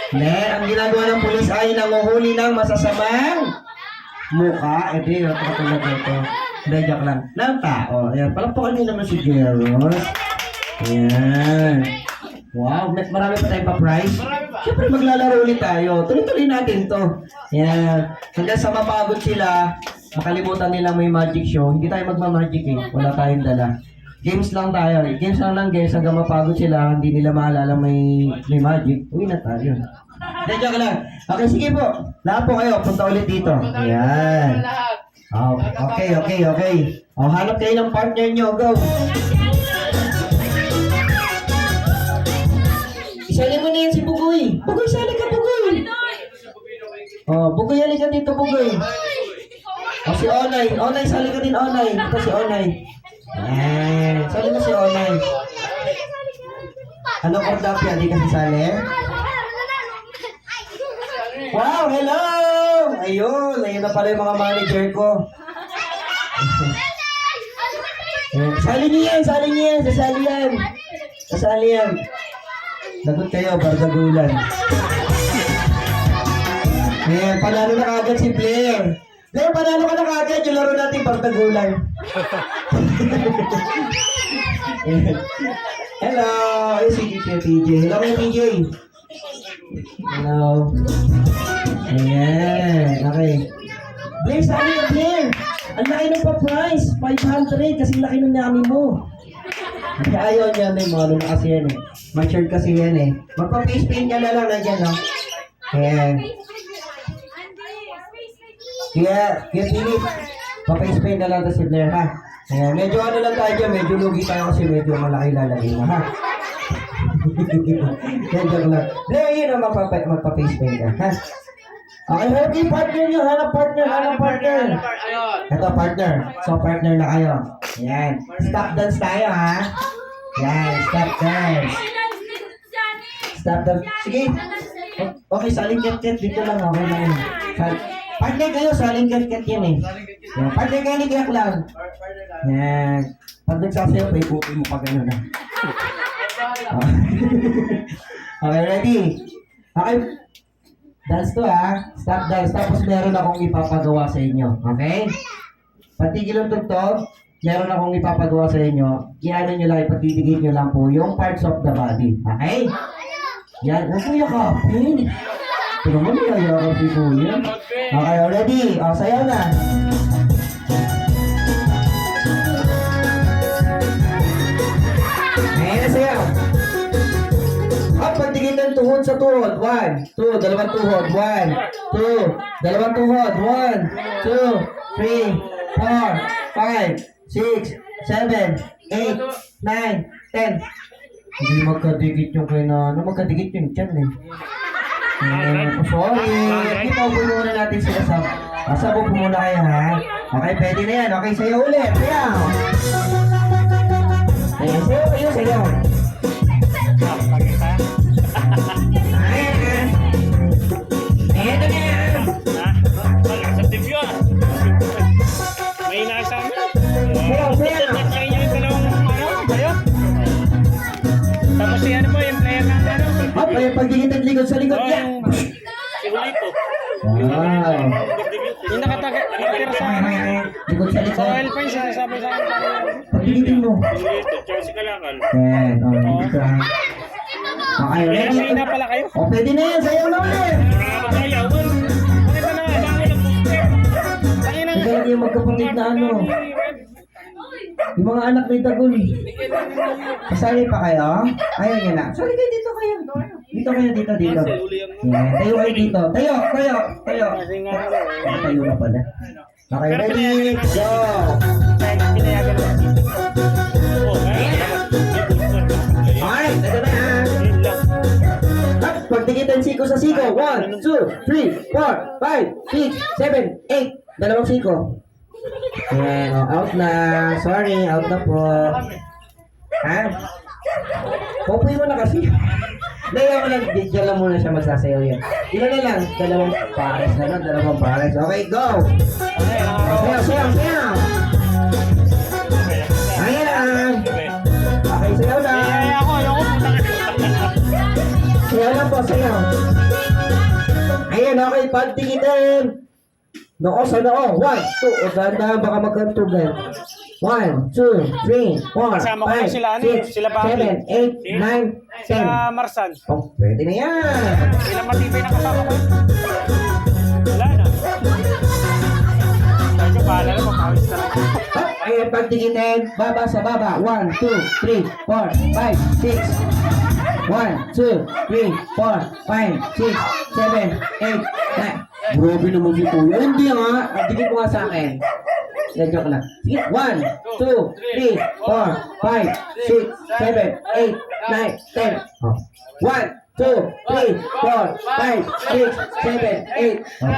Ang ginagawa ng pulis ay nanguhuli ng masasamang mukha. Ito yun, katulad nito. Hindi, joke lang. Ng tao. Ayan, palakpakan nyo naman si Jeros. Ayan. Wow, marami pa tayong pa-prize. Siyempre maglalaro ulit tayo. Tuloy-tuloy natin to. Ayan. Hanggang sa mapagod sila, makalimutan nilang may magic show. Hindi tayo magmamagic eh. Wala tayong dala. Games lang tayo eh. Games lang ng games. Hanggang mapagod sila, hindi nila maalala may magic. Uwi na tayo. Hindi, joke lang. Okay, sige po. Lahat po kayo. Punta ulit dito. Ayan. Oh, okay. Oh, hanap kayo ng partner nyo. Go. Isali mo na yan si Bugoy. Bugoy, sali ka, Bugoy. Oh, Bugoy, halika dito, Bugoy. Oh, si Onay. Onay, sali ka din, Onay. Ito si Onay. Ayan. Sali mo si Onay. Ano, Cordapia? Di ka sasali? Wow, hello! Ayun na pala yung mga manager ko. Sali niyo yan, sasali yan. Lagot kayo, bardagulan. Ayan, panalo na kagad si Blair. Blair, panalo ka na kagad yung laro natin bardagulan. Hello! Ay, sige siya, TJ. Hello, TJ. Hello. Ayan, okay. Blair, saan ka, Blair? Ang laki ng pa-price, 500, kasi laki ng namin mo. Kaya ayaw niya, may mga na kasi yan eh. Matured kasi yan eh. Magpa-face paint ka na lang na dyan, no? Ayan. Kaya Philip, pa-face paint na lang to si Blair, ha? Ayan, medyo ano lang tayo dyan, medyo lugi tayo kasi medyo malaki lalagay na, ha? Medyo lang. Blair, yun ang magpa-face paint ka, ha? Okay, okay, partner nyo. Hanap partner. Ito, partner. So, partner na kayo. Yan. Stop dance tayo, ha? Yan, stop dance. Stop dance. Sige. Okay, saling ket-ket. Dito lang, okay na yun. Partner kayo, saling ket-ket yan eh. Yan. Partner kayo, ligyak lang. Yan. Pag nagsasayo, may buki mo pa gano'n, ha? Okay, ready? Okay. Dance to, ha? Stop dance. Tapos meron akong ipapagawa sa inyo. Okay? Patigil ang tugtog. Meron akong ipapagawa sa inyo. Iano nyo lang, ipatitigil nyo lang po yung parts of the body. Okay? Yan. Huwag mo yakapin. Ito naman niyayakapin po yan. Okay, ready? O, sayaw na. Ayan na sayaw. Up, patigil ng tuhod sa tuhod. 1, 2, dalawang tuhod. 1, 2, dalawang tuhod. 1, 2, 3, 4, 5, 6, 7, 8, 9, 10. Hindi magkadikit yung kay Nano. Magkadikit yung tiyan eh. Sorry. Hindi pa po muna natin sila sa... Sabo po muna kayo, ha? Okay, pwede na yan. Okay, sayo ulit. Sayaw. Ayan, sayo kayo, sayo. May nakasama. Tapos si ano po, yung player ng ano? Hop, ay pagdikit ang likod sa likod niya. Si Julito. Wow. Yung nakatira sa akin. Likod sa Sa likod. oil pa yung sinasabi sa akin. Pagdikitin mo. Julito, tsaka si Kalakal. Yan, dito ha. Okay, ready? Kaya pala kayo. O, pwede na yan. Sayaw na ulit. Nakakatayaw. Bakit ba na? Bakit na booster? Tangina. Ito lang yung magkapatid na ano. Yung mga anak ni Tagol. Kasali pa kayo? Ayaw niya na. Sorry kayo, dito kayo. Dito kayo, dito. Yan, tayo kayo dito. Tayo. Tayo na pala. Okay, ready? Go! Pinayagan mo. Alright, ito na. Up, pagdikitan siko sa siko. 1, 2, 3, 4, 5, 6, 7, 8. Dalawang siko. Ayan, out na. Sorry, out na po. Ha? Popoy mo na kasi. Dahil ako lang, dyan lang muna siya magsasayaw yan. Ilan na lang? Dalawang pares na lang, dalawang pares. Okay, go! Sayaw! Ayan! Okay, sayaw na! Ako, ayoko. Sayaw lang po, sayaw. Ayan, okay, pagtikitin. Noo sa noo. 1, 2. O, dahan-dahan, baka magkantugan. 1, 2, 3, 4, Kasama ko na 5, sila, ano eh, 6, sila Baki. 7, 8, 9, 10. Sila Marsan. Oh, pwede na yan. Ilang matibay na kasama ko. Wala na. Medyo bahala na, mapawis na lang. Oh, ayan, pagtikitin. Baba sa baba. 1, 2, 3, 4, 5, 6. 1, 2, 3, 4, 5, 6, 7, 8, 9. Grabe naman si Kuya. Hindi nga. Dikit mo nga sa akin. Yan, joke lang. Sige. 1, 2, 3, 4, 5, 6, 7, 8, 9, 10. Oh. 1, 2, 3, 4, 5, 6, 7, 8. Okay.